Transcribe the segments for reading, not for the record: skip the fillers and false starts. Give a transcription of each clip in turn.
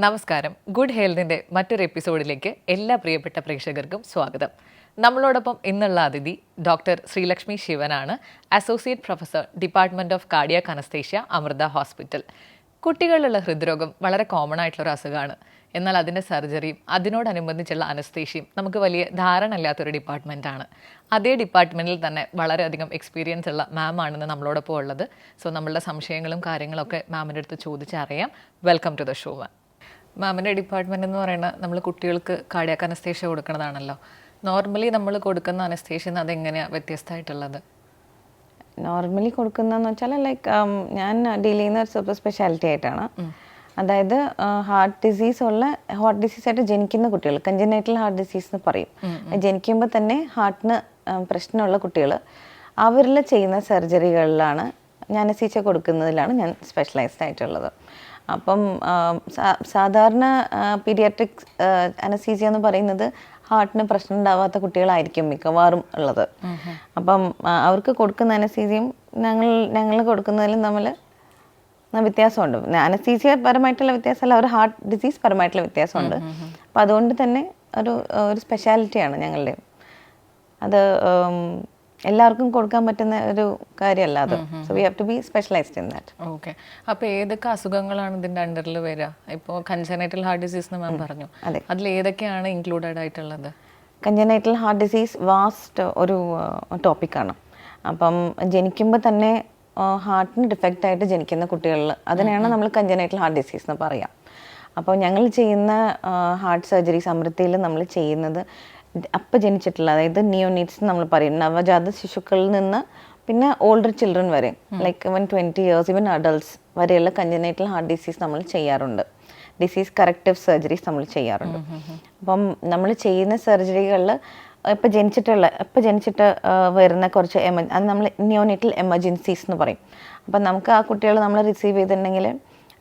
നമസ്കാരം. ഗുഡ് ഹെൽത്തിൻ്റെ മറ്റൊരു എപ്പിസോഡിലേക്ക് എല്ലാ പ്രിയപ്പെട്ട പ്രേക്ഷകർക്കും സ്വാഗതം. നമ്മളോടൊപ്പം ഇന്നുള്ള അതിഥി ഡോക്ടർ ശ്രീലക്ഷ്മി ശിവനാണ്, associate professor, department of cardiac anaesthesia, Amrita hospital. കുട്ടികളിലുള്ള ഹൃദ്രോഗം വളരെ കോമൺ ആയിട്ടുള്ളൊരു അസുഖമാണ്. എന്നാൽ അതിൻ്റെ സർജറിയും അതിനോടനുബന്ധിച്ചുള്ള അനസ്തേഷ്യയും നമുക്ക് വലിയ ധാരണ ഇല്ലാത്തൊരു ഡിപ്പാർട്ട്മെൻറ്റാണ്. അതേ ഡിപ്പാർട്ട്മെൻറ്റിൽ തന്നെ വളരെയധികം എക്സ്പീരിയൻസ് ഉള്ള മാമാണെന്ന് നമ്മളോടൊപ്പം ഉള്ളത്. സോ നമ്മളുടെ സംശയങ്ങളും കാര്യങ്ങളൊക്കെ മാമിൻ്റെ അടുത്ത് ചോദിച്ചറിയാം. വെൽക്കം ടു ദ ഷോ മാം. മാമിൻ്റെ ഡിപ്പാർട്ട്മെൻ്റ് എന്ന് പറയുന്നത് നമ്മൾ കുട്ടികൾക്ക് കാർഡിയാക് അനസ്തേഷ്യ കൊടുക്കുന്നതാണല്ലോ. നോർമലി നമ്മൾ കൊടുക്കുന്ന അനസ്തേഷ്യ അതെങ്ങനെയാണ് വ്യത്യസ്തമായിട്ടുള്ളത്? നോർമലി കൊടുക്കുന്നതെന്ന് വെച്ചാൽ ഞാൻ ഡീൽ ചെയ്യുന്ന ഒരു സൂപ്പർ സ്പെഷ്യാലിറ്റി ആയിട്ടാണ്. അതായത് ഹാർട്ട് ഡിസീസായിട്ട് ജനിക്കുന്ന കുട്ടികൾ, കഞ്ചനൈറ്റൽ ഹാർട്ട് ഡിസീസ് എന്ന് പറയും. ജനിക്കുമ്പോൾ തന്നെ ഹാർട്ടിന് പ്രശ്നമുള്ള കുട്ടികൾ, അവരിൽ ചെയ്യുന്ന സർജറികളിലാണ് ഞാൻ അനസ്തേഷ്യ കൊടുക്കുന്നതിലാണ് ഞാൻ സ്പെഷ്യലൈസ്ഡ് ആയിട്ടുള്ളത്. അപ്പം സാധാരണ പീഡിയാട്രിക് അനസ്തീസിയ എന്ന് പറയുന്നത് ഹാർട്ടിന് പ്രശ്നം ഉണ്ടാവാത്ത കുട്ടികളായിരിക്കും മിക്കവാറും ഉള്ളത്. അപ്പം അവർക്ക് കൊടുക്കുന്ന അനസ്തീസിയയും ഞങ്ങൾ കൊടുക്കുന്നതിലും തമ്മിൽ വ്യത്യാസമുണ്ട്. അനസ്തീസിയ പരമായിട്ടുള്ള വ്യത്യാസമല്ല, ഒരു ഹാർട്ട് ഡിസീസ് പരമായിട്ടുള്ള വ്യത്യാസമുണ്ട്. അപ്പം അതുകൊണ്ട് തന്നെ ഒരു സ്പെഷ്യാലിറ്റിയാണ് ഞങ്ങളുടെ. അത് എല്ലാവർക്കും കൊടുക്കാൻ പറ്റുന്ന ഒരു കാര്യമല്ല അത്. So we have to be specialised in that. Okay. അപ്പോൾ ഏതൊക്കെ അസുഖങ്ങളാണ് ഇതിൻ്റെ അണ്ടറിൽ വരിക? ഇപ്പോൾ കൺജനൈറ്റൽ ഹാർട്ട് ഡിസീസ് എന്ന് മാം പറഞ്ഞു, അതിൽ ഏതൊക്കെയാണ് ഇൻക്ലൂഡഡ് ആയിട്ടുള്ളത്? കൺജനൈറ്റൽ ഹാർട്ട് ഡിസീസ് വാസ്റ്റ് ഒരു ടോപ്പിക്കാണ്. അപ്പം ജനിക്കുമ്പോൾ തന്നെ ഹാർട്ടിന് ഡിഫക്റ്റ് ആയിട്ട് ജനിക്കുന്ന കുട്ടികളിൽ അതിനെയാണ് നമ്മൾ കൺജനൈറ്റൽ ഹാർട്ട് ഡിസീസ് എന്ന് പറയാം. അപ്പോൾ ഞങ്ങൾ ചെയ്യുന്ന ഹാർട്ട് സർജറീസ് അമൃതയിൽ നമ്മൾ ചെയ്യുന്നത് അപ്പം ജനിച്ചിട്ടുള്ള, അതായത് നിയോനീറ്റ്സ് നമ്മൾ പറയും, നവജാത ശിശുക്കളിൽ നിന്ന് പിന്നെ ഓൾഡർ ചിൽഡ്രൻ വരെ, ലൈക്ക് ഇവൻ 20 years, ഇവൻ അഡൾട്ട്സ് വരെയുള്ള കൺജനൈറ്റൽ ഹാർട്ട് ഡിസീസ് നമ്മൾ ചെയ്യാറുണ്ട്. ഡിസീസ് കറക്റ്റീവ് സർജറീസ് നമ്മൾ ചെയ്യാറുണ്ട്. അപ്പം നമ്മൾ ചെയ്യുന്ന സർജറികളിൽ ഇപ്പം ജനിച്ചിട്ട് വരുന്ന കുറച്ച് അത് നമ്മൾ നിയോനേറ്റൽ എമർജൻസീസ് എന്ന് പറയും. അപ്പം നമുക്ക് ആ കുട്ടികൾ നമ്മൾ റിസീവ് ചെയ്തിട്ടുണ്ടെങ്കിൽ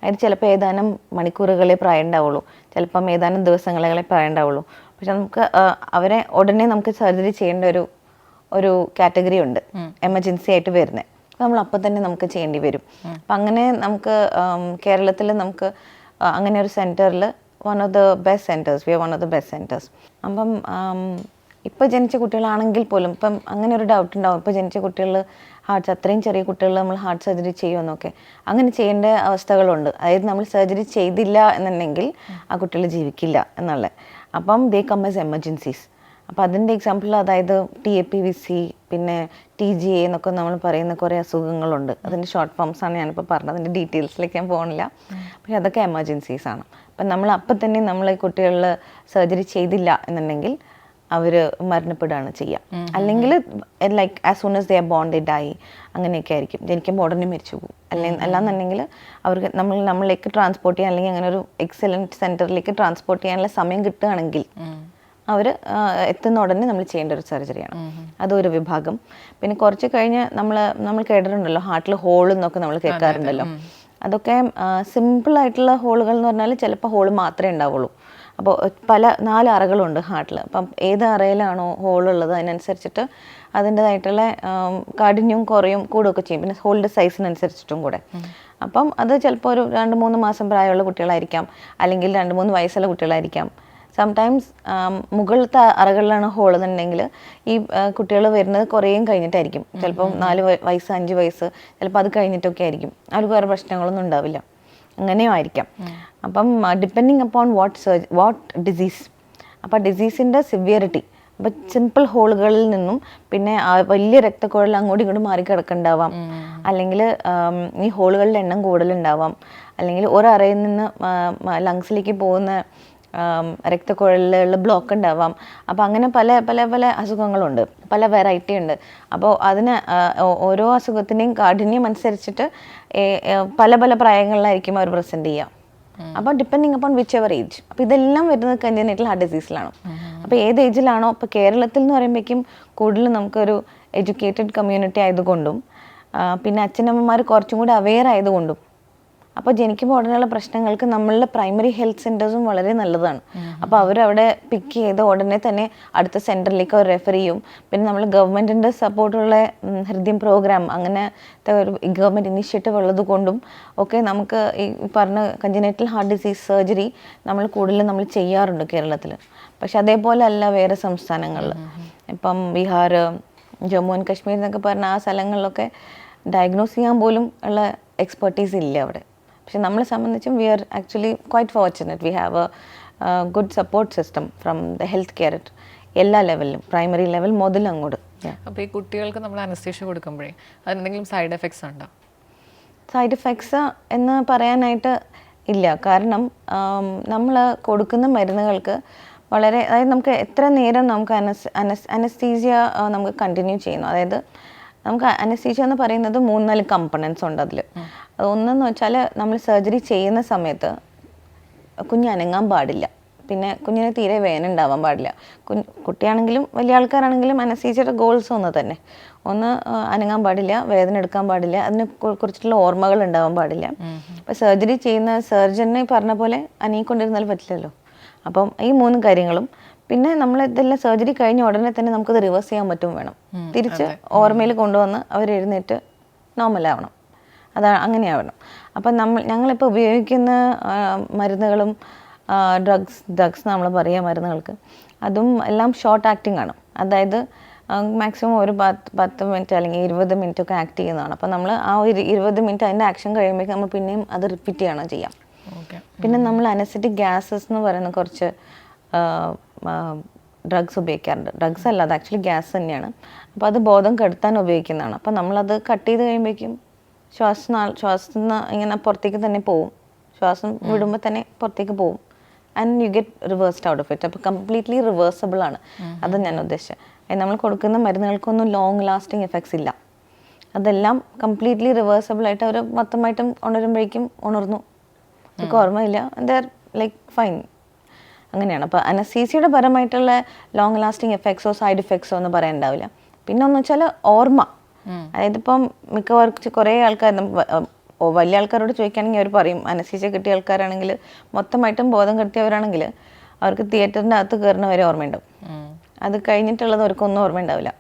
അതിന് ചിലപ്പോൾ ഏതാനും മണിക്കൂറുകളെ പ്രായം ഉണ്ടാവുള്ളൂ, ചിലപ്പം ഏതാനും ദിവസങ്ങളെ പ്രായം ഉണ്ടാവുള്ളൂ. പക്ഷെ നമുക്ക് അവരെ ഉടനെ നമുക്ക് സർജറി ചെയ്യേണ്ട ഒരു കാറ്റഗറി ഉണ്ട്, എമർജൻസി ആയിട്ട് വരുന്നത്. നമ്മൾ അപ്പം തന്നെ നമുക്ക് ചെയ്യേണ്ടി വരും. അപ്പം അങ്ങനെ നമുക്ക് കേരളത്തിൽ നമുക്ക് അങ്ങനെ ഒരു സെൻറ്ററിൽ one of the best centres. അപ്പം ഇപ്പോൾ ജനിച്ച കുട്ടികളാണെങ്കിൽ പോലും ഇപ്പം അങ്ങനെ ഒരു ഡൗട്ട് ഉണ്ടാവും, ഇപ്പോൾ ജനിച്ച കുട്ടികൾ അത്രയും ചെറിയ കുട്ടികൾ നമ്മൾ ഹാർട്ട് സർജറി ചെയ്യുമെന്നൊക്കെ. അങ്ങനെ ചെയ്യേണ്ട അവസ്ഥകളുണ്ട്. അതായത് നമ്മൾ സർജറി ചെയ്തില്ല എന്നുണ്ടെങ്കിൽ ആ കുട്ടികൾ ജീവിക്കില്ല എന്നുള്ളത്. അപ്പം ദേ കം ആസ് എമർജൻസീസ്. അപ്പോൾ അതിൻ്റെ എക്സാമ്പിൾ, അതായത് TAPVC, പിന്നെ TGA എന്നൊക്കെ നമ്മൾ പറയുന്ന കുറേ അസുഖങ്ങളുണ്ട്. അതിൻ്റെ ഷോർട്ട് ഫോംസാണ് ഞാനിപ്പോൾ പറഞ്ഞത്, അതിൻ്റെ ഡീറ്റെയിൽസിലേക്ക് ഞാൻ പോകുന്നില്ല. പക്ഷെ അതൊക്കെ എമർജൻസീസാണ്. അപ്പം നമ്മൾ അപ്പം തന്നെ നമ്മൾ ഈ കുട്ടികളിൽ സർജറി ചെയ്തില്ല എന്നുണ്ടെങ്കിൽ അവർ മരണപ്പെടുകയാണ് ചെയ്യുക. അല്ലെങ്കിൽ like as soon as they are bone they dye, അങ്ങനെയൊക്കെ ആയിരിക്കും. ജനിക്കുമ്പോൾ ഉടനെ മരിച്ചു പോകും. അല്ലാന്നുണ്ടെങ്കിൽ അവർക്ക് നമ്മളിലേക്ക് ട്രാൻസ്പോർട്ട് ചെയ്യാൻ, അല്ലെങ്കിൽ അങ്ങനെ ഒരു എക്സലൻറ്റ് സെൻറ്ററിലേക്ക് ട്രാൻസ്പോർട്ട് ചെയ്യാനുള്ള സമയം കിട്ടുകയാണെങ്കിൽ അവർ എത്തുന്ന ഉടനെ നമ്മൾ ചെയ്യേണ്ട ഒരു സർജറിയാണ്. അതൊരു വിഭാഗം. പിന്നെ കുറച്ച് കഴിഞ്ഞ് നമ്മൾ കേട്ടിട്ടുണ്ടല്ലോ ഹാർട്ടിൽ ഹോൾ എന്നൊക്കെ നമ്മൾ കേൾക്കാറുണ്ടല്ലോ. അതൊക്കെ സിമ്പിളായിട്ടുള്ള ഹോളുകൾ എന്ന് പറഞ്ഞാൽ ചിലപ്പോൾ ഹോൾ മാത്രമേ ഉണ്ടാവുള്ളൂ. അപ്പോൾ 4 അറകളുണ്ട് ഹാർട്ടിൽ. അപ്പം ഏത് അറയിലാണോ ഹോളുള്ളത് അതിനനുസരിച്ചിട്ട് അതിൻ്റെതായിട്ടുള്ള കാഠിന്യവും കുറയും കൂടുകയൊക്കെ ചെയ്യും. പിന്നെ ഹോളിൻ്റെ സൈസിനനുസരിച്ചിട്ടും കൂടെ. അപ്പം അത് ചിലപ്പോൾ ഒരു 2-3 മാസം പ്രായമുള്ള കുട്ടികളായിരിക്കാം, അല്ലെങ്കിൽ 2-3 വയസ്സുള്ള കുട്ടികളായിരിക്കാം. സംടൈംസ് മുകളിലത്തെ അറകളിലാണ് ഹോൾ എന്നുണ്ടെങ്കിൽ ഈ കുട്ടികൾ വരുന്നത് കുറേയും കഴിഞ്ഞിട്ടായിരിക്കും. ചിലപ്പം 4 വയസ്സ് 5 വയസ്സ്, ചിലപ്പോൾ അത് കഴിഞ്ഞിട്ടൊക്കെ ആയിരിക്കും. അവർക്ക് വേറെ പ്രശ്നങ്ങളൊന്നും ഉണ്ടാവില്ല, അങ്ങനെയും ആയിരിക്കാം. അപ്പം ഡിപ്പെൻഡിങ് അപ്പോൺ വാട്ട് ഡിസീസ്, അപ്പോൾ ഡിസീസിൻ്റെ സിവിയറിറ്റി. അപ്പം സിമ്പിൾ ഹോളുകളിൽ നിന്നും പിന്നെ വലിയ രക്തക്കുഴൽ അങ്ങോട്ടും ഇങ്ങോട്ടും മാറിക്കിടക്കുന്നുണ്ടാവാം, അല്ലെങ്കിൽ ഈ ഹോളുകളുടെ എണ്ണം കൂടുതലുണ്ടാവാം, അല്ലെങ്കിൽ ഒരറയിൽ നിന്ന് ലങ്സിലേക്ക് പോകുന്ന രക്തക്കുഴലിലുള്ള ബ്ലോക്ക് ഉണ്ടാവാം. അപ്പോൾ അങ്ങനെ പല പല പല അസുഖങ്ങളുണ്ട്, പല വെറൈറ്റി ഉണ്ട്. അപ്പോൾ അതിന് ഓരോ അസുഖത്തിൻ്റെയും കാഠിന്യം അനുസരിച്ചിട്ട് പല പല പ്രായങ്ങളിലായിരിക്കും അവർ പ്രസൻറ്റ് ചെയ്യുക. അപ്പോൾ depending upon which ever age. അപ്പോൾ ഇതെല്ലാം വരുന്നത് കൺജനൈറ്റൽ ഹാർട്ട് ഡിസീസിലാണ്. അപ്പോൾ ഏത് ഏജിലാണോ, ഇപ്പോൾ കേരളത്തിൽ എന്ന് പറയുമ്പോഴേക്കും കൂടുതലും നമുക്കൊരു എഡ്യൂക്കേറ്റഡ് കമ്മ്യൂണിറ്റി ആയതുകൊണ്ടും പിന്നെ അച്ഛനമ്മമാർ കുറച്ചും കൂടി അവെയർ ആയതുകൊണ്ടും അപ്പോൾ ജനിക്കുമ്പോൾ ഉടനെയുള്ള പ്രശ്നങ്ങൾക്ക് നമ്മളുടെ പ്രൈമറി ഹെൽത്ത് സെൻറ്റേഴ്സും വളരെ നല്ലതാണ്. അപ്പോൾ അവരവിടെ പിക്ക് ചെയ്ത് ഉടനെ തന്നെ അടുത്ത സെൻറ്ററിലേക്ക് അവർ റെഫർ ചെയ്യും. പിന്നെ നമ്മൾ ഗവൺമെൻറ്റിൻ്റെ സപ്പോർട്ടുള്ള ഹൃദയം പ്രോഗ്രാം അങ്ങനത്തെ ഒരു ഗവൺമെൻറ് ഇനിഷ്യേറ്റീവ് ഉള്ളത് കൊണ്ടും ഒക്കെ നമുക്ക് ഈ പറഞ്ഞ കഞ്ചനൈറ്റൽ ഹാർട്ട് ഡിസീസ് സർജറി നമ്മൾ കൂടുതലും നമ്മൾ ചെയ്യാറുണ്ട് കേരളത്തിൽ. പക്ഷെ അതേപോലെ അല്ല വേറെ സംസ്ഥാനങ്ങളിൽ. ഇപ്പം ബീഹാർ, ജമ്മു ആൻഡ് കാശ്മീർ എന്നൊക്കെ പറഞ്ഞ ആ സ്ഥലങ്ങളിലൊക്കെ ഡയഗ്നോസ് ചെയ്യാൻ പോലും ഉള്ള എക്സ്പെർട്ടീസ് ഇല്ല അവിടെ. പക്ഷെ നമ്മളെ സംബന്ധിച്ചും we are actually quite fortunate. We have a good support system from the health care at എല്ലാ ലെവലിലും, പ്രൈമറി ലെവൽ മുതൽ അങ്ങോട്ട്. അപ്പോൾ ഈ കുട്ടികൾക്ക് നമ്മൾ അനസ്തേഷ്യ കൊടുക്കുമ്പോഴേ അതിനെന്തെങ്കിലും സൈഡ് എഫക്ട്സ് ഉണ്ടോ? സൈഡ് എഫക്ട്സ് എന്ന് പറയാനായിട്ട് ഇല്ല. കാരണം നമ്മൾ കൊടുക്കുന്ന മരുന്നുകൾക്ക് വളരെ, അതായത് നമുക്ക് എത്ര നേരം നമുക്ക് അനസ്തീസിയ നമുക്ക് കണ്ടിന്യൂ ചെയ്യുന്നു. അതായത് നമുക്ക് അനസ്തീഷ്യ എന്ന് പറയുന്നത് 3-4 കമ്പണൻസ് ഉണ്ട് അതിൽ. ഒന്നെന്ന് വെച്ചാൽ നമ്മൾ സർജറി ചെയ്യുന്ന സമയത്ത് കുഞ്ഞ് അനങ്ങാൻ പാടില്ല. പിന്നെ കുഞ്ഞിന് തീരെ വേദന ഉണ്ടാവാൻ പാടില്ല. കുട്ടിയാണെങ്കിലും വലിയ ആൾക്കാരാണെങ്കിലും അനസ്തീഷ്യയുടെ ഗോൾസ് ഒന്ന് തന്നെ. ഒന്ന് അനങ്ങാൻ പാടില്ല, വേദന എടുക്കാൻ പാടില്ല, അതിനെ കുറിച്ചിട്ടുള്ള ഓർമ്മകൾ ഉണ്ടാവാൻ പാടില്ല. അപ്പോൾ സർജറി ചെയ്യുന്ന സർജനെ പറഞ്ഞ പോലെ അനങ്ങിക്കൊണ്ടിരുന്നാൽ പറ്റില്ലല്ലോ. അപ്പം ഈ 3 കാര്യങ്ങളും. പിന്നെ നമ്മൾ ഇതെല്ലാം സർജറി കഴിഞ്ഞ ഉടനെ തന്നെ നമുക്കത് റിവേഴ്സ് ചെയ്യാൻ പറ്റും വേണം. തിരിച്ച് ഓർമ്മയിൽ കൊണ്ടുവന്ന് അവർ എഴുന്നേറ്റ് നോർമലാവണം. അങ്ങനെയാവണം. അപ്പം ഞങ്ങളിപ്പോൾ ഉപയോഗിക്കുന്ന മരുന്നുകളും ഡ്രഗ്സ് നമ്മൾ പറയുക മരുന്നുകൾക്ക്, അതും എല്ലാം ഷോർട്ട് ആക്ടിങ് ആണ്. അതായത് മാക്സിമം ഒരു 10 മിനിറ്റ് അല്ലെങ്കിൽ 20 മിനിറ്റ് ഒക്കെ ആക്ട് ചെയ്യുന്നതാണ്. അപ്പം നമ്മൾ ആ ഒരു 20 മിനിറ്റ് അതിൻ്റെ ആക്ഷൻ കഴിയുമ്പോഴേക്കും നമ്മൾ പിന്നെയും അത് റിപ്പീറ്റ് ചെയ്യണം ചെയ്യാം. പിന്നെ നമ്മൾ അനസ്തെറ്റിക് ഗ്യാസസ് എന്ന് പറയുന്ന കുറച്ച് ഡ്രഗ്സ് ഉപയോഗിക്കാറുണ്ട്. ഡ്രഗ്സ് അല്ല, അത് ആക്ച്വലി ഗ്യാസ് തന്നെയാണ്. അപ്പോൾ അത് ബോധം കെടുത്താൻ ഉപയോഗിക്കുന്നതാണ്. അപ്പോൾ നമ്മളത് കട്ട് ചെയ്ത് കഴിയുമ്പോഴേക്കും ശ്വാസത്തിൽ നിന്ന് ഇങ്ങനെ പുറത്തേക്ക് തന്നെ പോവും. ശ്വാസം വിടുമ്പോൾ തന്നെ പുറത്തേക്ക് പോവും. And you get reversed out of it. അപ്പോൾ കംപ്ലീറ്റ്ലി റിവേഴ്സബിൾ ആണ്. അത് ഞാൻ ഉദ്ദേശിച്ചത്. നമ്മൾ കൊടുക്കുന്ന മരുന്നുകൾക്കൊന്നും ലോങ് ലാസ്റ്റിംഗ് എഫക്ട്സ് ഇല്ല. അതെല്ലാം കംപ്ലീറ്റ്ലി റിവേഴ്സബിൾ ആയിട്ട് അവർ മൊത്തമായിട്ടും ഉണരുമ്പോഴേക്കും ഉണർന്നു, അവർക്ക് ഓർമ്മയില്ല, ദേ ആർ ലൈക്ക് ഫൈൻ. അങ്ങനെയാണ്. അപ്പോൾ അനസ്തീസിയയുടെ പരമായിട്ടുള്ള ലോങ് ലാസ്റ്റിംഗ് എഫക്ട്സോ സൈഡ് എഫക്ട്സോ ഒന്നും പറയാനുണ്ടാവില്ല. പിന്നെ ഒന്ന് വെച്ചാൽ ഓർമ്മ. അതായത് ഇപ്പം മിക്കവാറും കുറേ ആൾക്കാർ വലിയ ആൾക്കാരോട് ചോദിക്കുകയാണെങ്കിൽ അവർ പറയും, അനസ്തീസിയ കിട്ടിയ ആൾക്കാരാണെങ്കിൽ മൊത്തമായിട്ടും ബോധം കെട്ടിയവരാണെങ്കിൽ അവർക്ക് തിയേറ്ററിൻ്റെ അകത്ത് കയറുന്ന വരെ ഓർമ്മയുണ്ടാവും. അത് കഴിഞ്ഞിട്ടുള്ളത് അവർക്കൊന്നും ഓർമ്മ ഉണ്ടാവില്ല.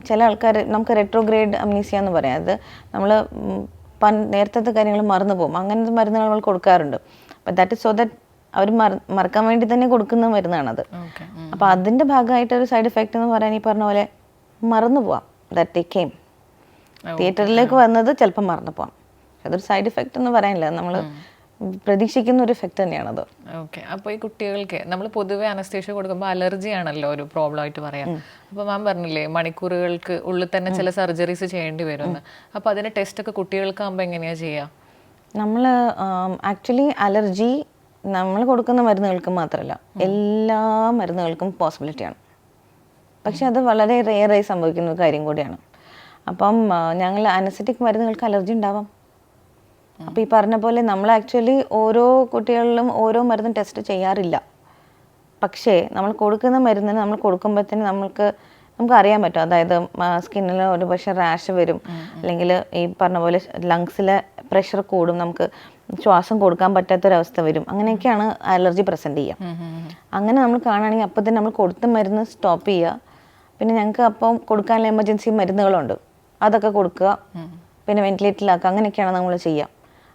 ചില ആൾക്കാർ നമുക്ക് റെട്രോഗ്രേഡ് അമ്നീസിയ എന്ന് പറയാം. അത് നമ്മൾ നേരത്തെ കാര്യങ്ങൾ മറന്നു പോകും. അങ്ങനത്തെ മരുന്നുകൾ നമ്മൾ കൊടുക്കാറുണ്ട്. അപ്പം ദാറ്റ് ഇസ് സോ ദാറ്റ് അവർ മറക്കാൻ വേണ്ടി തന്നെ കൊടുക്കുന്ന മരുന്നാണത്. അപ്പോൾ അതിൻ്റെ ഭാഗമായിട്ടൊരു സൈഡ് എഫക്റ്റ് എന്ന് പറയാൻ ഈ പറഞ്ഞ പോലെ മറന്നു പോവാം. ദാറ്റ് കേം തിയേറ്ററിലേക്ക് വന്നത് ചിലപ്പോൾ മറന്നു പോവാം. അതൊരു സൈഡ് എഫക്റ്റ് എന്ന് പറയാനില്ല, നമ്മൾ പ്രതീക്ഷിക്കുന്ന ഒരു എഫക്റ്റ് തന്നെയാണത്. ഓക്കെ. അപ്പോൾ ഈ കുട്ടികൾക്ക് നമ്മൾ പൊതുവെ അനസ്തേഷ്യ കൊടുക്കുമ്പോൾ അലർജി ആണല്ലോ ഒരു പ്രോബ്ലം ആയിട്ട് പറയാം. അപ്പോൾ മാം പറഞ്ഞില്ലേ മണിക്കൂറുകൾക്ക് ഉള്ളിൽ തന്നെ ചില സർജറീസ് ചെയ്യേണ്ടി വരുമെന്ന്. അപ്പോൾ അതിൻ്റെ ടെസ്റ്റൊക്കെ കുട്ടികൾക്കാകുമ്പോൾ എങ്ങനെയാണ് ചെയ്യുക? നമ്മൾ ആക്ച്വലി അലർജി നമ്മൾ കൊടുക്കുന്ന മരുന്നുകൾക്ക് മാത്രമല്ല എല്ലാ മരുന്നുകൾക്കും പോസിബിലിറ്റിയാണ്. പക്ഷെ അത് വളരെ റെയറായി സംഭവിക്കുന്ന ഒരു കാര്യം കൂടിയാണ്. അപ്പം ഞങ്ങൾ അനസ്തെറ്റിക് മരുന്നുകൾക്ക് അലർജി ഉണ്ടാവാം. അപ്പോൾ ഈ പറഞ്ഞ പോലെ നമ്മൾ ആക്ച്വലി ഓരോ കുട്ടികളിലും ഓരോ മരുന്നും ടെസ്റ്റ് ചെയ്യാറില്ല. പക്ഷേ നമ്മൾ കൊടുക്കുന്ന മരുന്നിന് നമ്മൾ കൊടുക്കുമ്പോഴത്തേന് നമുക്ക് അറിയാൻ പറ്റും. അതായത് സ്കിന്നിൽ ഒരു പക്ഷേ റാഷ് വരും, അല്ലെങ്കിൽ ഈ പറഞ്ഞ പോലെ ലങ്സിലെ പ്രഷർ കൂടും, നമുക്ക് ശ്വാസം കൊടുക്കാൻ പറ്റാത്തൊരവസ്ഥ വരും. അങ്ങനെയൊക്കെയാണ് അലർജി പ്രസൻറ്റ് ചെയ്യുക. അങ്ങനെ നമ്മൾ കാണുകയാണെങ്കിൽ അപ്പോൾ തന്നെ നമ്മൾ കൊടുത്ത മരുന്ന് സ്റ്റോപ്പ് ചെയ്യുക. പിന്നെ ഞങ്ങൾക്ക് അപ്പം കൊടുക്കാനുള്ള എമർജൻസി മരുന്നുകളുണ്ട്, അതൊക്കെ കൊടുക്കുക. പിന്നെ വെന്റിലേറ്ററിലാക്കുക. അങ്ങനെയൊക്കെയാണ് നമ്മൾ ചെയ്യുക.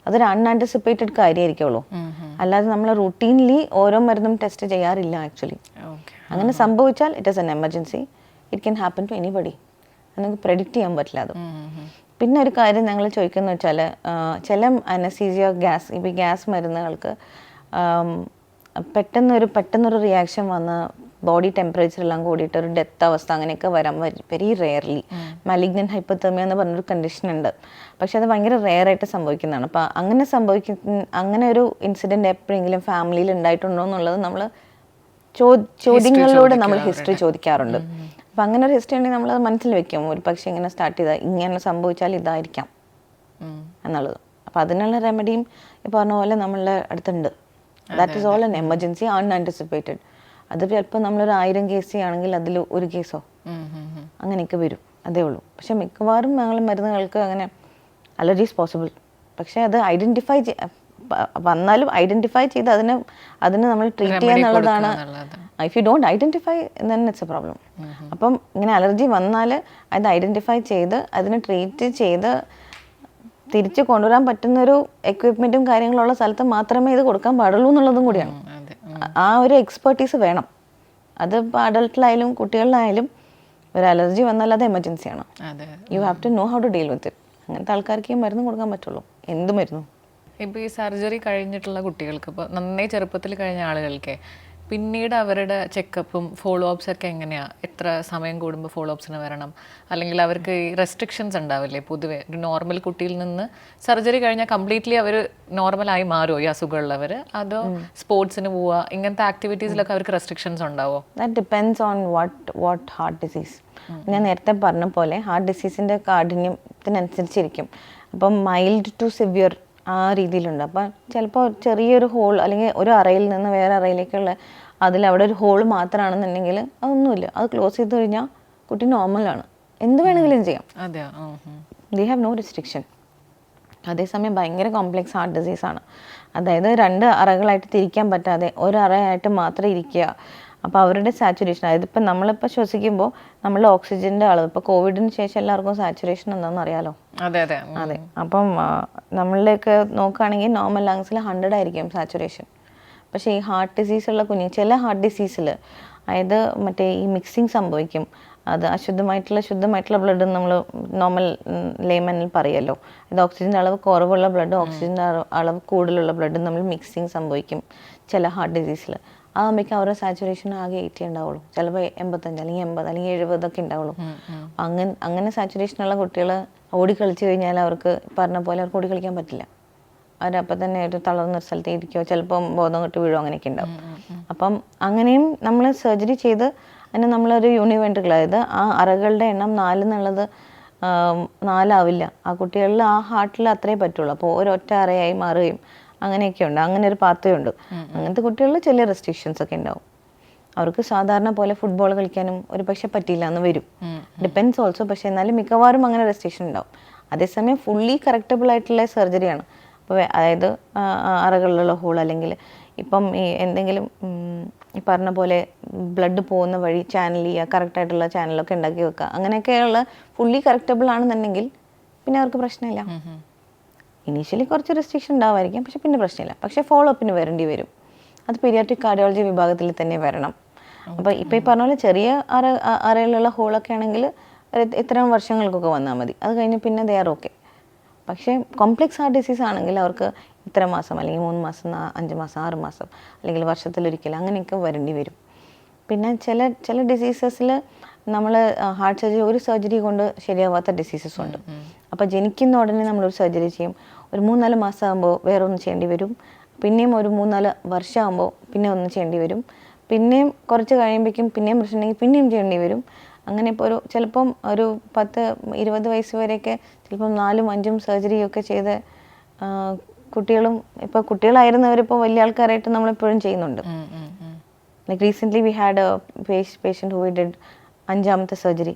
അതൊരു അൺആൻറ്റിസിപ്പേറ്റഡ് കാര്യമായിരിക്കുള്ളൂ. അല്ലാതെ നമ്മൾ റുട്ടീൻലി ഓരോ മരുന്നും ടെസ്റ്റ് ചെയ്യാറില്ല ആക്ച്വലി. അങ്ങനെ സംഭവിച്ചാൽ it is an emergency. It can happen to anybody. നമുക്ക് പ്രെഡിക്റ്റ് ചെയ്യാൻ പറ്റില്ല അത്. പിന്നെ ഒരു കാര്യം ഞങ്ങൾ ചോദിക്കുന്നത് വെച്ചാൽ ചില അനസ്തീസിയ ഇപ്പോൾ ഗ്യാസ് മരുന്നുകൾക്ക് പെട്ടെന്നൊരു റിയാക്ഷൻ വന്ന് ബോഡി ടെമ്പറേച്ചർ എല്ലാം കൂടിയിട്ട് ഒരു ഡെത്ത് അവസ്ഥ അങ്ങനെയൊക്കെ വരാൻ വെരി റെയർലി. മാലിഗ്നന്റ് ഹൈപ്പോതെർമിയ എന്ന് പറഞ്ഞൊരു കണ്ടീഷൻ ഉണ്ട്. പക്ഷെ അത് ഭയങ്കര റെയറായിട്ട് സംഭവിക്കുന്നതാണ്. അപ്പോൾ അങ്ങനെ ഒരു ഇൻസിഡൻറ്റ് എപ്പോഴെങ്കിലും ഫാമിലിയിൽ ഉണ്ടായിട്ടുണ്ടോ എന്നുള്ളത് നമ്മൾ ചോദ്യങ്ങളിലൂടെ നമ്മൾ ഹിസ്റ്ററി ചോദിക്കാറുണ്ട്. അപ്പം അങ്ങനെ ഒരു ഹിസ്റ്ററി ഉണ്ടെങ്കിൽ നമ്മളത് മനസ്സിൽ വെക്കും. ഒരു പക്ഷേ ഇങ്ങനെ സ്റ്റാർട്ട് ചെയ്താൽ ഇങ്ങനെ സംഭവിച്ചാൽ ഇതായിരിക്കാം എന്നുള്ളത്. അപ്പോൾ അതിനുള്ള റെമഡിയും ഈ പറഞ്ഞ പോലെ നമ്മളുടെ അടുത്തുണ്ട്. That is all an emergency unanticipated. അത് ചിലപ്പോൾ നമ്മളൊരു 1000 കേസ് ആണെങ്കിൽ അതിൽ ഒരു കേസോ അങ്ങനെയൊക്കെ വരും, അതേ ഉള്ളൂ. പക്ഷെ മിക്കവാറും ഞങ്ങൾ മരുന്നുകൾക്ക് അങ്ങനെ അലർജീസ് പോസിബിൾ. പക്ഷേ അത് വന്നാലും ഐഡൻറ്റിഫൈ ചെയ്ത് അതിന് നമ്മൾ ട്രീറ്റ് ചെയ്യുക എന്നുള്ളതാണ്. If you don't identify then it's A problem. അപ്പം ഇങ്ങനെ അലർജി വന്നാൽ അത് ഐഡൻറ്റിഫൈ ചെയ്ത് അതിനെ ട്രീറ്റ് ചെയ്ത് തിരിച്ച് കൊണ്ടുവരാൻ പറ്റുന്നൊരു എക്വിപ്മെൻറ്റും കാര്യങ്ങളുള്ള സ്ഥലത്ത് മാത്രമേ ഇത് കൊടുക്കാൻ പാടുള്ളൂ എന്നുള്ളതും കൂടിയാണ്. ആ ഒരു എക്സ്പെർട്ടീസ് വേണം. അത് ഇപ്പോൾ അഡൾട്ടിലായാലും കുട്ടികളിലായാലും ഒരു അലർജി വന്നാൽ അത് എമർജൻസിയാണ്. You have to know how to deal with it. അങ്ങനത്തെ ആൾക്കാർക്ക് ഈ മരുന്ന് കൊടുക്കാൻ പറ്റുള്ളൂ, എന്ത് മരുന്നും. ഇപ്പോൾ ഈ സർജറി കഴിഞ്ഞിട്ടുള്ള കുട്ടികൾക്ക്, ഇപ്പോൾ നന്നായി ചെറുപ്പത്തിൽ കഴിഞ്ഞ ആളുകൾക്ക് പിന്നീട് അവരുടെ ചെക്കപ്പും ഫോളോ അപ്സ് ഒക്കെ എങ്ങനെയാണ്? എത്ര സമയം കൂടുമ്പോൾ ഫോളോ അപ്സിന് വരണം? അല്ലെങ്കിൽ അവർക്ക് ഈ റെസ്ട്രിക്ഷൻസ് ഉണ്ടാവില്ലേ പൊതുവെ? ഒരു നോർമൽ കുട്ടിയിൽ നിന്ന് സർജറി കഴിഞ്ഞാൽ കംപ്ലീറ്റ്ലി അവർ നോർമലായി മാറുമോ ഈ അസുഖമുള്ളവർ? അതോ സ്പോർട്സിന് പോവുക, ഇങ്ങനത്തെ ആക്ടിവിറ്റീസിലൊക്കെ അവർക്ക് റെസ്ട്രിക്ഷൻസ് ഉണ്ടാവുമോ? That depends on what heart disease. ഞാൻ നേരത്തെ പറഞ്ഞ പോലെ ഹാർട്ട് ഡിസീസിൻ്റെ കാഠിന്യത്തിനനുസരിച്ചിരിക്കും. അപ്പം മൈൽഡ് ടു സിവിയർ ആ രീതിയിലുണ്ട്. അപ്പം ചിലപ്പോൾ ചെറിയൊരു ഹോൾ അല്ലെങ്കിൽ ഒരു അറയിൽ നിന്ന് വേറെ അറയിലേക്കുള്ള അവിടെ ഒരു ഹോൾ മാത്രമാണെന്നുണ്ടെങ്കിൽ അതൊന്നുമില്ല, അത് ക്ലോസ് ചെയ്ത് കഴിഞ്ഞാൽ കുട്ടി നോർമലാണ്, എന്ത് വേണമെങ്കിലും ചെയ്യാം. They have no restriction. അതേസമയം ഭയങ്കര കോംപ്ലെക്സ് ഹാർട്ട് ഡിസീസാണ്. അതായത് 2 അറകളായിട്ട് തിരിക്കാൻ പറ്റാതെ ഒരു അറയായിട്ട് മാത്രം ഇരിക്കുക. അപ്പോൾ അവരുടെ സാച്ചുറേഷൻ, അതായത് ഇപ്പം നമ്മളിപ്പോൾ ശ്വസിക്കുമ്പോൾ നമ്മളുടെ ഓക്സിജൻ്റെ അളവ്, ഇപ്പോൾ കോവിഡിന് ശേഷം എല്ലാവർക്കും സാച്ചുറേഷൻ എന്താണെന്ന് അറിയാലോ. അതെ. അപ്പം നമ്മളിലേക്ക് നോക്കുകയാണെങ്കിൽ നോർമൽ ലങ്സിൽ 100 ആയിരിക്കും സാച്ചുറേഷൻ. പക്ഷേ ഈ ഹാർട്ട് ഡിസീസുള്ള ചില ഹാർട്ട് ഡിസീസിൽ അതായത് മറ്റേ ഈ മിക്സിങ് സംഭവിക്കും. അത് ശുദ്ധമായിട്ടുള്ള ബ്ലഡ് നമ്മൾ നോർമൽ ലേമനിൽ പറയുമല്ലോ, ഇത് ഓക്സിജൻ്റെ അളവ് കുറവുള്ള ബ്ലഡ് ഓക്സിജൻ്റെ അളവ് കൂടുതലുള്ള ബ്ലഡ് നമ്മൾ മിക്സിങ് സംഭവിക്കും ചില ഹാർട്ട് ഡിസീസിൽ. ആകുമ്പോഴേക്കും അവരുടെ സാച്ചുറേഷൻ ആകെ 80 ഉണ്ടാവുള്ളൂ, ചിലപ്പോൾ 85 അല്ലെങ്കിൽ 80 അല്ലെങ്കിൽ 70 ഒക്കെ ഉണ്ടാവുള്ളൂ. അങ്ങനെ സാച്ചുറേഷനുള്ള കുട്ടികൾ ഓടിക്കളിച്ച് കഴിഞ്ഞാൽ അവർക്ക് പറഞ്ഞ പോലെ അവർക്ക് ഓടിക്കളിക്കാൻ പറ്റില്ല. അവരപ്പം തന്നെ ഒരു തളർന്നൊരു സ്ഥലത്ത് ഇരിക്കുകയോ ചിലപ്പം ബോധം കെട്ട് വീഴോ അങ്ങനെയൊക്കെ ഉണ്ടാവും. അപ്പം അങ്ങനെയും നമ്മൾ സർജറി ചെയ്ത് അതിന് നമ്മളൊരു യൂണിവെൻട്രിക്കിൾ, അതായത് ആ അറകളുടെ എണ്ണം 4 എന്നുള്ളത് 4 ആവില്ല. ആ കുട്ടികളിൽ ആ ഹാർട്ടിൽ അത്രേ പറ്റുള്ളൂ. അപ്പോൾ ഒരൊറ്റ അറയായി മാറുകയും അങ്ങനെയൊക്കെ ഉണ്ട്. അങ്ങനെ ഒരു പാത്വേ ഉണ്ട്. അങ്ങനത്തെ കുട്ടികളിൽ ചെറിയ റെസ്ട്രിക്ഷൻസ് ഒക്കെ ഉണ്ടാവും. അവർക്ക് സാധാരണ പോലെ ഫുട്ബോൾ കളിക്കാനും ഒരു പക്ഷെ പറ്റിയില്ല എന്ന് വരും, ഡിപ്പെൻസ് ഓൾസോ. പക്ഷെ എന്നാലും മിക്കവാറും അങ്ങനെ റെസ്ട്രിക്ഷൻ ഉണ്ടാവും. അതേസമയം ഫുള്ളി കറക്റ്റബിൾ ആയിട്ടുള്ള സർജറിയാണ്. അപ്പോൾ അതായത് അറകളിലുള്ള ഹോൾ, അല്ലെങ്കിൽ ഇപ്പം ഈ എന്തെങ്കിലും ഈ പറഞ്ഞ പോലെ ബ്ലഡ് പോകുന്ന വഴി ചാനൽ ചെയ്യുക, കറക്റ്റായിട്ടുള്ള ചാനലൊക്കെ ഉണ്ടാക്കി വെക്കുക, അങ്ങനെയൊക്കെയുള്ള ഫുള്ളി കറക്റ്റബിൾ ആണെന്നുണ്ടെങ്കിൽ പിന്നെ അവർക്ക് പ്രശ്നമില്ല. ഇനീഷ്യലി കുറച്ച് റെസ്ട്രിക്ഷൻ ഉണ്ടാവുമായിരിക്കും, പക്ഷെ പിന്നെ പ്രശ്നമില്ല. പക്ഷേ ഫോളോ അപ്പിന് വരേണ്ടി വരും. അത് പീഡിയാട്രിക് കാർഡിയോളജി വിഭാഗത്തിൽ തന്നെ വരണം. അപ്പോൾ ഇപ്പോൾ ഈ പറഞ്ഞ പോലെ ചെറിയ അറയിലുള്ള ഹോളൊക്കെ ആണെങ്കിൽ ഇത്തരം വർഷങ്ങൾക്കൊക്കെ വന്നാൽ മതി. അത് കഴിഞ്ഞ് പിന്നെ ദേ ആർ ഓക്കെ. പക്ഷേ കോംപ്ലെക്സ് ഹാർട്ട് ഡിസീസ് ആണെങ്കിൽ അവർക്ക് ഇത്ര മാസം അല്ലെങ്കിൽ 3 മാസം 5 മാസം 6 മാസം അല്ലെങ്കിൽ വർഷത്തിലൊരിക്കൽ അങ്ങനെയൊക്കെ വരേണ്ടി വരും. പിന്നെ ചില ഡിസീസസിൽ നമ്മൾ ഹാർട്ട് സർജറി ഒരു സർജറി കൊണ്ട് ശരിയാവാത്ത ഡിസീസസ് ഉണ്ട്. അപ്പോൾ ജനിക്കുന്ന ഉടനെ നമ്മളൊരു സർജറി ചെയ്യും, ഒരു 3-4 മാസം ആകുമ്പോൾ വേറെ ഒന്ന് ചെയ്യേണ്ടി വരും, പിന്നെയും ഒരു 3-4 വർഷമാകുമ്പോൾ പിന്നെ ഒന്ന് ചെയ്യേണ്ടി വരും, പിന്നെയും കുറച്ച് കഴിയുമ്പോഴേക്കും പിന്നെയും പ്രശ്നമുണ്ടെങ്കിൽ പിന്നെയും ചെയ്യേണ്ടി വരും. അങ്ങനെ ഇപ്പോൾ ചിലപ്പം ഒരു 10-20 വയസ്സ് വരെയൊക്കെ ചിലപ്പം 4-5 സർജറിയൊക്കെ ചെയ്ത് കുട്ടികളും ഇപ്പോൾ കുട്ടികളായിരുന്നവരിപ്പോൾ വലിയ ആൾക്കാരായിട്ട് നമ്മളെപ്പോഴും ചെയ്യുന്നുണ്ട്. Like recently we had a patient who did 5ാമത്തെ surgery,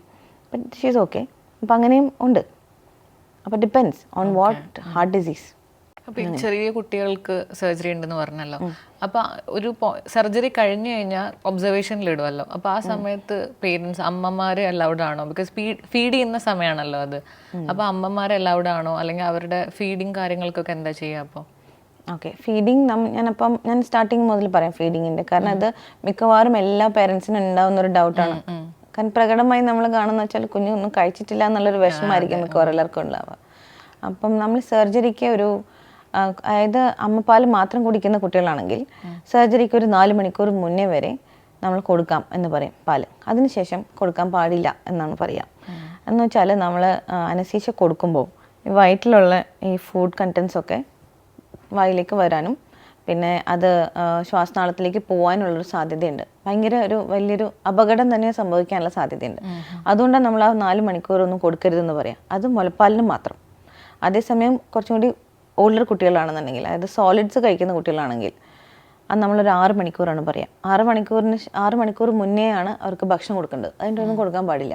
but she is okay. അപ്പോൾ അങ്ങനെയും ഉണ്ട്. അപ്പോൾ depends on what heart disease. അപ്പോൾ ഈ ചെറിയ കുട്ടികൾക്ക് സർജറി ഉണ്ടെന്ന് പറഞ്ഞല്ലോ, അപ്പോൾ ഒരു സർജറി കഴിഞ്ഞു കഴിഞ്ഞാൽ ഒബ്സർവേഷനിലിടുമല്ലോ, അപ്പോൾ ആ സമയത്ത് പേരൻസ് അമ്മമാർ അലൗഡ് ആണോ? ബിക്കോസ് ഫീഡ് ചെയ്യുന്ന സമയമാണല്ലോ അത്. അപ്പോൾ അമ്മമാർ അലൗഡ് ആണോ? അല്ലെങ്കിൽ അവരുടെ ഫീഡിങ് കാര്യങ്ങൾക്കൊക്കെ എന്താ ചെയ്യുക? അപ്പോൾ ഓക്കെ, ഫീഡിങ് ഞാൻ സ്റ്റാർട്ടിങ് മുതൽ പറയാം ഫീഡിങ്ങിൻ്റെ. കാരണം അത് മിക്കവാറും എല്ലാ പേരൻസിനും ഉണ്ടാവുന്നൊരു ഡൗട്ടാണ്. കാരണം പ്രകടമായി നമ്മൾ കാണുന്ന വെച്ചാൽ കുഞ്ഞൊന്നും കഴിച്ചിട്ടില്ല എന്നുള്ളൊരു വിഷമമായിരിക്കും മിക്കവാറും എല്ലാവർക്കും ഉണ്ടാവുക. അപ്പം നമ്മൾ സർജറിക്ക് അതായത് അമ്മപ്പാൽ മാത്രം കുടിക്കുന്ന കുട്ടികളാണെങ്കിൽ സർജറിക്ക് ഒരു 4 മണിക്കൂർ മുന്നേ വരെ നമ്മൾ കൊടുക്കാം എന്ന് പറയും പാല്. അതിനുശേഷം കൊടുക്കാൻ പാടില്ല എന്നാണ് പറയുക. എന്ന് വെച്ചാൽ നമ്മൾ അനസ്തീഷ്യ കൊടുക്കുമ്പോൾ വയറ്റിലുള്ള ഈ ഫുഡ് കണ്ടൻസ് ഒക്കെ വായിലേക്ക് വരാനും പിന്നെ അത് ശ്വാസനാളത്തിലേക്ക് പോകാനുള്ളൊരു സാധ്യതയുണ്ട്. വലിയൊരു അപകടം തന്നെ സംഭവിക്കാനുള്ള സാധ്യതയുണ്ട്. അതുകൊണ്ടാണ് നമ്മൾ ആ 4 മണിക്കൂറൊന്നും കൊടുക്കരുതെന്ന് പറയാം. അത് മുലപ്പാലിന് മാത്രം. അതേസമയം കുറച്ചും കൂടി ഓൾഡർ കുട്ടികളാണെന്നുണ്ടെങ്കിൽ, അതായത് സോളിഡ്സ് കഴിക്കുന്ന കുട്ടികളാണെങ്കിൽ അത് നമ്മളൊരു 6 മണിക്കൂറാണ് പറയാം. 6 മണിക്കൂർ മുന്നേ ആണ് അവർക്ക് ഭക്ഷണം കൊടുക്കേണ്ടത്. അതിൻ്റെ ഒന്നും കൊടുക്കാൻ പാടില്ല.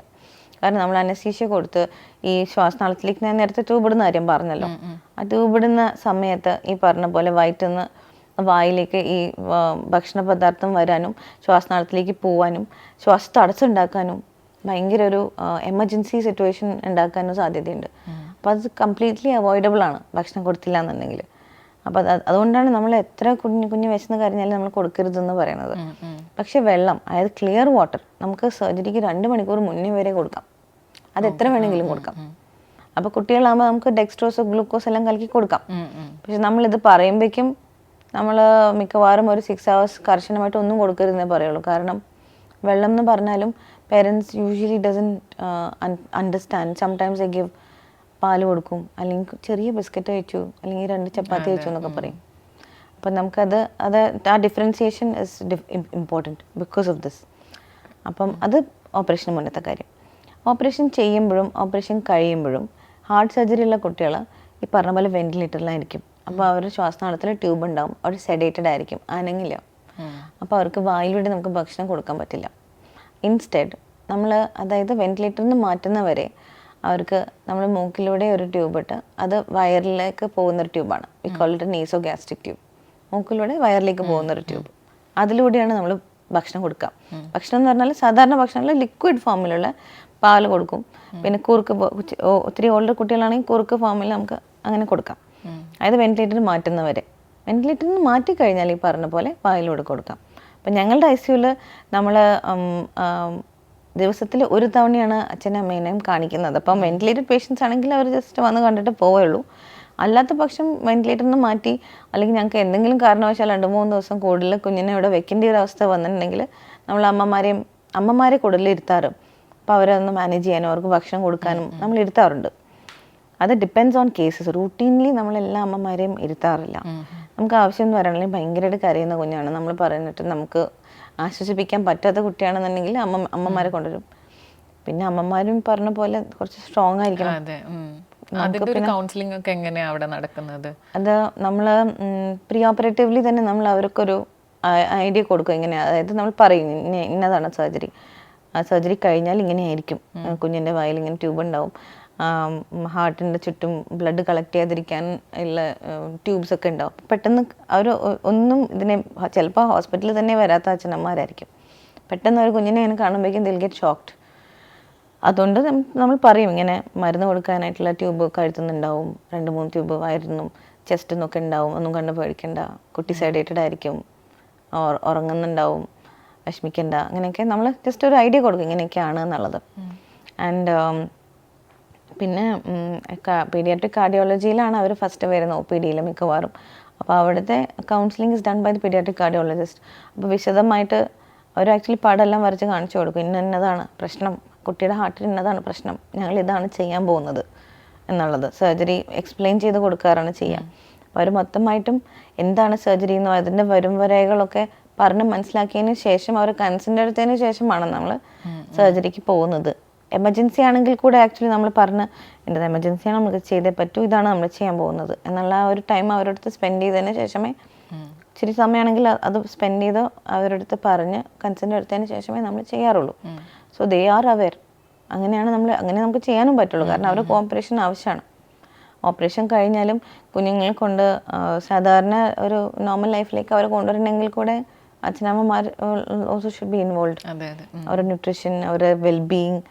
കാരണം നമ്മൾ അനസ്തീഷ്യ കൊടുത്ത് ഈ ശ്വാസനാളത്തിലേക്ക് ഞാൻ നേരത്തെ ട്യൂബ് ഇടുന്ന കാര്യം പറഞ്ഞല്ലോ, ആ ട്യൂബ് ഇടുന്ന സമയത്ത് ഈ പറഞ്ഞ പോലെ വയറ്റിന്ന് വായിലേക്ക് ഈ ഭക്ഷണ പദാർത്ഥം വരാനും ശ്വാസനാളത്തിലേക്ക് പോവാനും തടസ്സമുണ്ടാക്കാനും ഭയങ്കര ഒരു എമർജൻസി സിറ്റുവേഷൻ ഉണ്ടാക്കാനും സാധ്യതയുണ്ട്. അപ്പോൾ അത് കംപ്ലീറ്റ്ലി അവോയ്ഡബിൾ ആണ് ഭക്ഷണം കൊടുത്തില്ല എന്നുണ്ടെങ്കിൽ. അപ്പോൾ അതുകൊണ്ടാണ് നമ്മൾ എത്ര കുഞ്ഞ് വിശന്ന് കരഞ്ഞാലും നമ്മൾ കൊടുക്കരുതെന്ന് പറയുന്നത്. പക്ഷെ വെള്ളം, അതായത് ക്ലിയർ വാട്ടർ, നമുക്ക് സർജറിക്ക് 2 മണിക്കൂർ മുന്നേ വരെ കൊടുക്കാം. അത് എത്ര വേണമെങ്കിലും കൊടുക്കാം. അപ്പോൾ കുട്ടികളാകുമ്പോൾ നമുക്ക് ഡെക്സ്ട്രോസ് ഗ്ലൂക്കോസ് എല്ലാം കലക്കി കൊടുക്കാം. പക്ഷെ നമ്മളിത് പറയുമ്പോഴേക്കും നമ്മൾ മിക്കവാറും ഒരു 6 hours കർശനമായിട്ട് ഒന്നും കൊടുക്കരുതെന്നേ പറയുള്ളൂ. കാരണം വെള്ളം എന്ന് പറഞ്ഞാലും പേരൻസ് യൂഷ്വലി അണ്ടർസ്റ്റാൻഡ്. സംടൈംസ് ദേ ഗിവ് പാൽ കൊടുക്കും, അല്ലെങ്കിൽ ചെറിയ ബിസ്ക്കറ്റ് കഴിച്ചു, അല്ലെങ്കിൽ 2 ചപ്പാത്തി കഴിച്ചു എന്നൊക്കെ പറയും. അപ്പം നമുക്കത് ആ differentiation is important because of this. അപ്പം അത് ഓപ്പറേഷന് മുന്നത്തെ കാര്യം. ഓപ്പറേഷൻ ചെയ്യുമ്പോഴും ഓപ്പറേഷൻ കഴിയുമ്പോഴും ഹാർട്ട് സർജറി ഉള്ള കുട്ടികൾ ഈ പറഞ്ഞ പോലെ വെന്റിലേറ്ററിലായിരിക്കും. അപ്പോൾ അവരുടെ ശ്വാസനാളത്തിൽ ട്യൂബ് ഉണ്ടാവും, അവർ സെഡേറ്റഡ് ആയിരിക്കും, അനങ്ങില്ല. അപ്പോൾ അവർക്ക് വായിലൂടെ നമുക്ക് ഭക്ഷണം കൊടുക്കാൻ പറ്റില്ല. ഇൻസ്റ്റെഡ് നമ്മൾ അതായത് വെന്റിലേറ്ററിൽ നിന്ന് മാറ്റുന്നവരെ അവർക്ക് നമ്മൾ മൂക്കിലൂടെ ഒരു ട്യൂബ് ഇട്ട് അത് വയറിലേക്ക് പോകുന്നൊരു ട്യൂബാണ്, we call it naso gastric tube. മൂക്കിലൂടെ വയറിലേക്ക് പോകുന്നൊരു ട്യൂബ്, അതിലൂടെയാണ് നമ്മൾ ഭക്ഷണം കൊടുക്കുക. ഭക്ഷണം എന്ന് പറഞ്ഞാൽ സാധാരണ ഭക്ഷണങ്ങൾ ലിക്വിഡ് ഫോമിലുള്ള പാൽ കൊടുക്കും. പിന്നെ കുറുക്ക്, ഒത്തിരി ഓൾഡർ കുട്ടികളാണെങ്കിൽ കുറുക്ക് ഫോമിൽ നമുക്ക് അങ്ങനെ കൊടുക്കാം. അതായത് വെന്റിലേറ്ററിൽ മാറ്റുന്നവരെ. വെന്റിലേറ്ററിൽ നിന്ന് മാറ്റിക്കഴിഞ്ഞാൽ ഈ പറഞ്ഞ പോലെ വായിലൂടെ കൊടുക്കാം. അപ്പം ഞങ്ങളുടെ ICUവിൽ നമ്മൾ ദിവസത്തിൽ 1 തവണയാണ് അച്ഛനും അമ്മേനെയും കാണിക്കുന്നത്. അപ്പം വെന്റിലേറ്റഡ് പേഷ്യൻസ് ആണെങ്കിൽ അവർ ജസ്റ്റ് വന്ന് കണ്ടിട്ട് പോവുള്ളൂ. അല്ലാത്ത പക്ഷം വെന്റിലേറ്ററിൽ നിന്ന് മാറ്റി, അല്ലെങ്കിൽ ഞങ്ങൾക്ക് എന്തെങ്കിലും കാരണവശാൽ 2-3 ദിവസം കൂടുതൽ കുഞ്ഞിനെ ഇവിടെ വെക്കേണ്ട ഒരു അവസ്ഥ വന്നിട്ടുണ്ടെങ്കിൽ നമ്മൾ അമ്മമാരെ കൂടുതൽ ഇരുത്താറ്. അപ്പോൾ അവരൊന്ന് മാനേജ് ചെയ്യാനും അവർക്ക് ഭക്ഷണം കൊടുക്കാനും നമ്മൾ ഇരുത്താറുണ്ട്. അത് ഡിപ്പെൻഡ്സ് ഓൺ കേസസ്. റൂട്ടീൻലി നമ്മളെല്ലാ അമ്മമാരെയും ഇരുത്താറില്ല. നമുക്ക് ആവശ്യം എന്ന് പറയുകയാണെങ്കിൽ ഭയങ്കരമായിട്ട് കരയുന്ന കുഞ്ഞാണ്, നമ്മൾ പറഞ്ഞിട്ട് നമുക്ക് ആശ്വസിപ്പിക്കാൻ പറ്റാത്ത കുട്ടിയാണെന്നുണ്ടെങ്കിൽ അമ്മമാരെ കൊണ്ടുവരും. പിന്നെ അമ്മമാരും പറഞ്ഞ പോലെ കുറച്ച് സ്ട്രോങ് ആയിരിക്കണം. കൗൺസിലിംഗ് ഒക്കെ എങ്ങനെയാണ് അവിടെ നടക്കുന്നത്? അത് നമ്മൾ പ്രീ ഓപ്പറേറ്റീവ്ലി തന്നെ നമ്മൾ അവർക്കൊരു ഐഡിയ കൊടുക്കും എങ്ങനെയാണ്. അതായത് നമ്മൾ പറയും ഇന്നതാണ് സർജറി കഴിഞ്ഞാൽ ഇങ്ങനെയായിരിക്കും, കുഞ്ഞിൻ്റെ വായിൽ ഇങ്ങനെ ട്യൂബ് ഉണ്ടാവും, ഹാർട്ടിൻ്റെ ചുറ്റും ബ്ലഡ് കളക്ട് ചെയ്യാതിരിക്കാൻ ഉള്ള ട്യൂബ്സ് ഒക്കെ ഉണ്ടാവും. പെട്ടെന്ന് അവർ ഒന്നും ഇതിനെ ചിലപ്പോൾ ഹോസ്പിറ്റലിൽ തന്നെ വരാത്ത അച്ഛനമ്മമാരായിരിക്കും. പെട്ടെന്ന് ഒരു കുഞ്ഞിനെ ഇങ്ങനെ കാണുമ്പോഴേക്കും ദിൽ ഗെറ്റ് ഷോക്ക്ഡ്. അതുകൊണ്ട് നമ്മൾ പറയും ഇങ്ങനെ മരുന്ന് കൊടുക്കാനായിട്ടുള്ള ട്യൂബ് കഴുത്തുന്നുണ്ടാവും, 2-3 ട്യൂബ് വയറിന്നും ചെസ്റ്റിൽ നിന്നൊക്കെ ഉണ്ടാവും, ഒന്നും കണ്ട് പേടിക്കണ്ട, കുട്ടി സെഡേറ്റഡ് ആയിരിക്കും, ഉറങ്ങുന്നുണ്ടാവും, വിഷമിക്കണ്ട, അങ്ങനെയൊക്കെ നമ്മൾ ജസ്റ്റ് ഒരു ഐഡിയ കൊടുക്കും ഇങ്ങനെയൊക്കെയാണ് എന്നുള്ളത്. ആൻഡ് പിന്നെ പീഡിയാട്രിക് കാർഡിയോളജിയിലാണ് അവർ ഫസ്റ്റ് വരുന്നത്, OPD മിക്കവാറും. അപ്പോൾ അവിടുത്തെ counselling is done by the paediatric cardiologist. അപ്പോൾ വിശദമായിട്ട് അവർ ആക്ച്വലി പടമെല്ലാം വരച്ച് കാണിച്ചു കൊടുക്കും, ഇന്നതാണ് പ്രശ്നം, കുട്ടിയുടെ ഹാർട്ടിന് ഇന്നതാണ് പ്രശ്നം, ഞങ്ങൾ ഇതാണ് ചെയ്യാൻ പോകുന്നത് എന്നുള്ളത് സർജറി എക്സ്പ്ലെയിൻ ചെയ്ത് കൊടുക്കാറാണ് ചെയ്യാം. അപ്പോൾ അവർ മൊത്തമായിട്ടും എന്താണ് സർജറി എന്നോ അതിൻ്റെ വരകളൊക്കെ പറഞ്ഞ് മനസ്സിലാക്കിയതിന് ശേഷം അവർ കൺസെൻ്റ് എടുത്തതിന് ശേഷമാണ് നമ്മൾ സർജറിക്ക് പോകുന്നത്. എമർജൻസി ആണെങ്കിൽ കൂടെ ആക്ച്വലി നമ്മൾ പറഞ്ഞ് എൻ്റെ എമർജൻസിയാണ്, നമുക്ക് ചെയ്തേ പറ്റൂ, ഇതാണ് നമ്മൾ ചെയ്യാൻ പോകുന്നത് എന്നുള്ള ആ ഒരു ടൈം അവരുടെ അടുത്ത് സ്പെൻഡ് ചെയ്തതിന് ശേഷമേ, ഇച്ചിരി സമയമാണെങ്കിൽ അത് സ്പെൻഡ് ചെയ്ത് അവരുടെ അടുത്ത് പറഞ്ഞ് കൺസെൻ്റ് എടുത്തതിന് ശേഷമേ നമ്മൾ ചെയ്യാറുള്ളൂ. So they are aware. അങ്ങനെ നമുക്ക് ചെയ്യാനും പറ്റുള്ളൂ. കാരണം അവർക്ക് ഓപ്പറേഷൻ ആവശ്യമാണ്. ഓപ്പറേഷൻ കഴിഞ്ഞാലും കുഞ്ഞുങ്ങളെ കൊണ്ട് സാധാരണ ഒരു നോർമൽ ലൈഫിലേക്ക് അവരെ കൊണ്ടുവരണമെങ്കിൽ കൂടെ അച്ഛനമ്മമാർ ഓൾസോ ഷുഡ് ബി ഇൻവോൾവ്. അവരുടെ ന്യൂട്രീഷൻ, അവരുടെ വെൽബീയിങ്,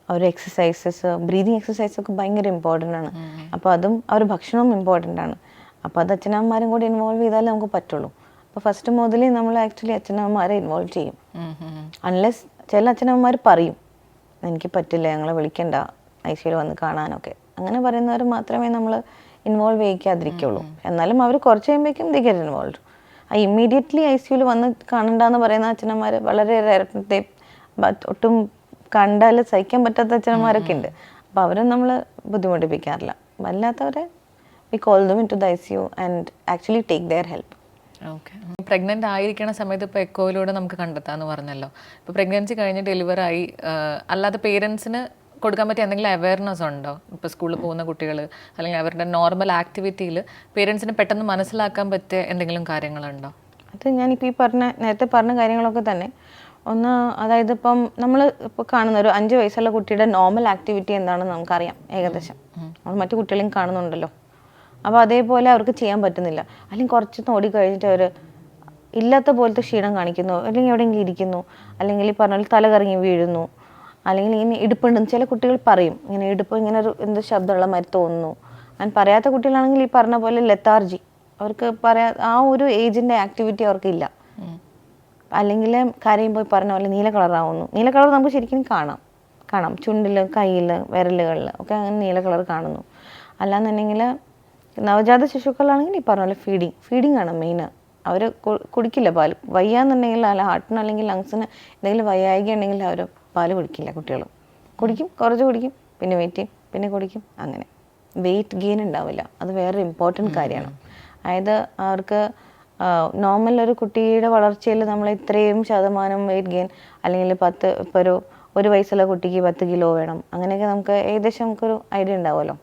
അവരുടെ എക്സസൈസസ്, ബ്രീതിങ് എക്സസൈസ് ഒക്കെ ഭയങ്കര ഇമ്പോർട്ടൻ്റ് ആണ്. അപ്പോൾ അതും അവരുടെ ഭക്ഷണവും ഇമ്പോർട്ടൻ്റ് ആണ്. അപ്പോൾ അത് അച്ഛനമ്മമാരും കൂടി ഇൻവോൾവ് ചെയ്താലേ നമുക്ക് പറ്റുള്ളൂ. അപ്പോൾ ഫസ്റ്റ് മുതലേ നമ്മൾ ആക്ച്വലി അച്ഛനമ്മമാരെ ഇൻവോൾവ് ചെയ്യും. അൺലെസ് ചില അച്ഛനമ്മമാർ പറയും എനിക്ക് പറ്റില്ല, ഞങ്ങളെ വിളിക്കണ്ട ICUയിൽ വന്ന് കാണാനൊക്കെ, അങ്ങനെ പറയുന്നവർ മാത്രമേ നമ്മൾ ഇൻവോൾവ് ചെയ്യിക്കാതിരിക്കുള്ളൂ. എന്നാലും അവർ കുറച്ച് കഴിയുമ്പോഴേക്കും ദേ ഗെറ്റ് ഇൻവോൾവ്. ഇമ്മീഡിയറ്റ്ലി ICUയിൽ വന്ന് കാണണ്ടെന്ന് പറയുന്ന അച്ഛനമ്മമാർ വളരെ റേറത്തെ, ഒട്ടും കണ്ടാൽ സഹിക്കാൻ പറ്റാത്ത അച്ഛനമ്മമാരൊക്കെ ഉണ്ട്. അപ്പോൾ അവരെ നമ്മൾ ബുദ്ധിമുട്ടിപ്പിക്കാറില്ല. വല്ലാത്തവരെ we call them into the ICU and actually take their help. Okay. Pregnant ആയിരിക്കണ സമയത്ത് ഇപ്പോൾ എക്കോയിലൂടെ നമുക്ക് കണ്ടെത്താമെന്ന് പറഞ്ഞല്ലോ. ഇപ്പോൾ പ്രഗ്നൻസി കഴിഞ്ഞ് ഡെലിവറായി അല്ലാതെ പേരൻസിന് കൊടുക്കാൻ പറ്റിയ എന്തെങ്കിലും അവയർനെസ് ഉണ്ടോ? ഇപ്പോൾ സ്കൂളിൽ പോകുന്ന കുട്ടികൾ അല്ലെങ്കിൽ അവരുടെ നോർമൽ ആക്ടിവിറ്റിയിൽ പേരൻസിന് പെട്ടെന്ന് മനസ്സിലാക്കാൻ പറ്റിയ എന്തെങ്കിലും കാര്യങ്ങളുണ്ടോ? അത് ഞാനിപ്പോൾ നേരത്തെ പറഞ്ഞ കാര്യങ്ങളൊക്കെ തന്നെ ഒന്ന് അതായത് ഇപ്പം നമ്മൾ ഇപ്പോൾ കാണുന്ന ഒരു 5 വയസ്സുള്ള കുട്ടിയുടെ നോർമൽ ആക്ടിവിറ്റി എന്താണെന്ന് നമുക്കറിയാം ഏകദേശം. നമ്മൾ മറ്റു കുട്ടികളെയും കാണുന്നുണ്ടല്ലോ. അപ്പോൾ അതേപോലെ അവർക്ക് ചെയ്യാൻ പറ്റുന്നില്ല. അല്ലെങ്കിൽ കുറച്ച് ഓടി കഴിഞ്ഞിട്ട് അവർ ഇല്ലാത്ത പോലത്തെ ക്ഷീണം കാണിക്കുന്നു, അല്ലെങ്കിൽ എവിടെയെങ്കിലും ഇരിക്കുന്നു, അല്ലെങ്കിൽ ഈ പറഞ്ഞ പോലെ തല കറങ്ങി വീഴുന്നു, അല്ലെങ്കിൽ ഇങ്ങനെ ഇടുപ്പുണ്ടെന്ന് ചില കുട്ടികൾ പറയും. ഇങ്ങനെ ഇടുപ്പ് ഇങ്ങനെ ഒരു എന്തോ ശബ്ദമുള്ള മാതിരി തോന്നുന്നു. ഞാൻ പറയാത്ത കുട്ടികളാണെങ്കിൽ ഈ പറഞ്ഞ പോലെ ലെത്താർജി, അവർക്ക് ആ ഒരു ഏജിൻ്റെ ആക്ടിവിറ്റി അവർക്കില്ല. അല്ലെങ്കിൽ കരയുമ്പോൾ പറഞ്ഞ പോലെ നീല കളറാവുന്നു. നീല കളർ നമുക്ക് ശരിക്കും കാണാം ചുണ്ടിൽ, കയ്യിൽ, വിരലുകളിൽ ഒക്കെ അങ്ങനെ നീല കളർ കാണുന്നു. അല്ലാന്നുണ്ടെങ്കിൽ നവജാത ശിശുക്കളാണെങ്കിൽ ഈ പറഞ്ഞ പോലെ ഫീഡിങ് ആണ് മെയിൻ. അവർ കുടിക്കില്ല പാൽ. വയ്യാന്നുണ്ടെങ്കിൽ അല്ല ഹാർട്ടിന് അല്ലെങ്കിൽ ലങ്സിന് എന്തെങ്കിലും വയ്യായിക ഉണ്ടെങ്കിൽ അവർ പാൽ കുടിക്കില്ല. കുട്ടികൾ കുടിക്കും, കുറച്ച് കുടിക്കും, പിന്നെ വെയിറ്റ് ചെയ്യും, പിന്നെ കുടിക്കും. അങ്ങനെ വെയിറ്റ് ഗെയിൻ ഉണ്ടാവില്ല. അത് വേറൊരു ഇമ്പോർട്ടൻറ്റ് കാര്യമാണ്. അതായത് അവർക്ക് നോർമൽ ഒരു കുട്ടിയുടെ വളർച്ചയിൽ നമ്മൾ ഇത്രയും ശതമാനം വെയിറ്റ് ഗെയിൻ, അല്ലെങ്കിൽ ഇപ്പോൾ ഒരു വയസ്സുള്ള കുട്ടിക്ക് 10 കിലോ വേണം, അങ്ങനെയൊക്കെ നമുക്ക് ഏകദേശം നമുക്കൊരു ഐഡിയ ഉണ്ടാവുമല്ലോ.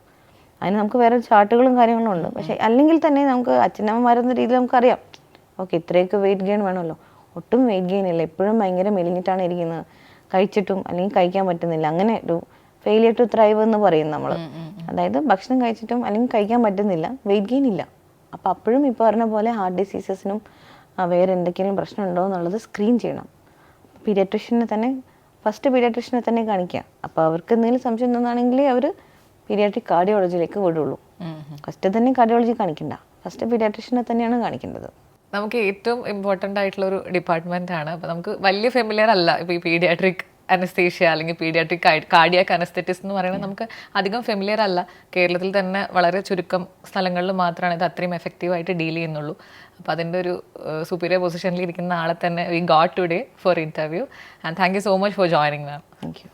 അതിന് നമുക്ക് വേറെ ചാർട്ടുകളും കാര്യങ്ങളും ഉണ്ട്. പക്ഷേ അല്ലെങ്കിൽ തന്നെ നമുക്ക് അച്ഛനമ്മമാരെന്ന രീതിയിൽ നമുക്കറിയാം, ഓക്കെ ഇത്രയൊക്കെ വെയിറ്റ് ഗെയിൻ വേണമല്ലോ. ഒട്ടും വെയിറ്റ് ഗെയിൻ ഇല്ല, എപ്പോഴും ഭയങ്കര മെലിഞ്ഞിട്ടാണ് ഇരിക്കുന്നത്. കഴിച്ചിട്ടും അല്ലെങ്കിൽ കഴിക്കാൻ പറ്റുന്നില്ല. അങ്ങനെ ഒരു ഫെയിലിയർ ടു ത്രൈവ് എന്ന് പറയും നമ്മൾ. അതായത് ഭക്ഷണം കഴിച്ചിട്ടും അല്ലെങ്കിൽ കഴിക്കാൻ പറ്റുന്നില്ല, വെയിറ്റ് ഗെയിൻ ഇല്ല. അപ്പോൾ അപ്പോഴും ഇപ്പോൾ പറഞ്ഞ പോലെ ഹാർട്ട് ഡിസീസസിനും വേറെ എന്തെങ്കിലും പ്രശ്നം ഉണ്ടോ എന്നുള്ളത് സ്ക്രീൻ ചെയ്യണം. ഫസ്റ്റ് പീഡിയാട്രിഷ്യനെ തന്നെ കാണിക്കുക. അപ്പോൾ അവർക്ക് എന്തെങ്കിലും സംശയം ഉണ്ടെന്നാണെങ്കിൽ അവർ പീഡിയാട്രിക് കാർഡിയോളജിയിലേക്ക് വിടുള്ളൂ. ഫസ്റ്റ് തന്നെ കാർഡിയോളജി കാണിക്കണ്ട, ഫസ്റ്റ് പീഡിയാട്രിഷ്യനെ തന്നെയാണ് കാണിക്കേണ്ടത്. നമുക്ക് ഏറ്റവും ഇമ്പോർട്ടൻ്റ് ആയിട്ടുള്ള ഒരു ഡിപ്പാർട്ട്മെന്റ് ആണ്. അപ്പോൾ നമുക്ക് വലിയ ഫെമിലിയർ അല്ല ഇപ്പോൾ ഈ പീഡിയാട്രിക് അനസ്തേഷ്യ അല്ലെങ്കിൽ പീഡിയാട്രിക് കാർഡിയാക് അനസ്തെറ്റിസ്റ്റ് എന്ന് പറയുന്നത് നമുക്ക് അധികം ഫെമിലിയർ അല്ല. കേരളത്തിൽ തന്നെ വളരെ ചുരുക്കം സ്ഥലങ്ങളിൽ മാത്രമാണ് ഇത് അത്രയും എഫക്റ്റീവായിട്ട് ഡീൽ ചെയ്യുന്നുള്ളൂ. അപ്പോൾ അതിൻ്റെ ഒരു സുപ്പീരിയർ പൊസിഷനിൽ ഇരിക്കുന്ന ആളെ തന്നെ we got today four interview. And thank you so much for joining ma'am. Thank you.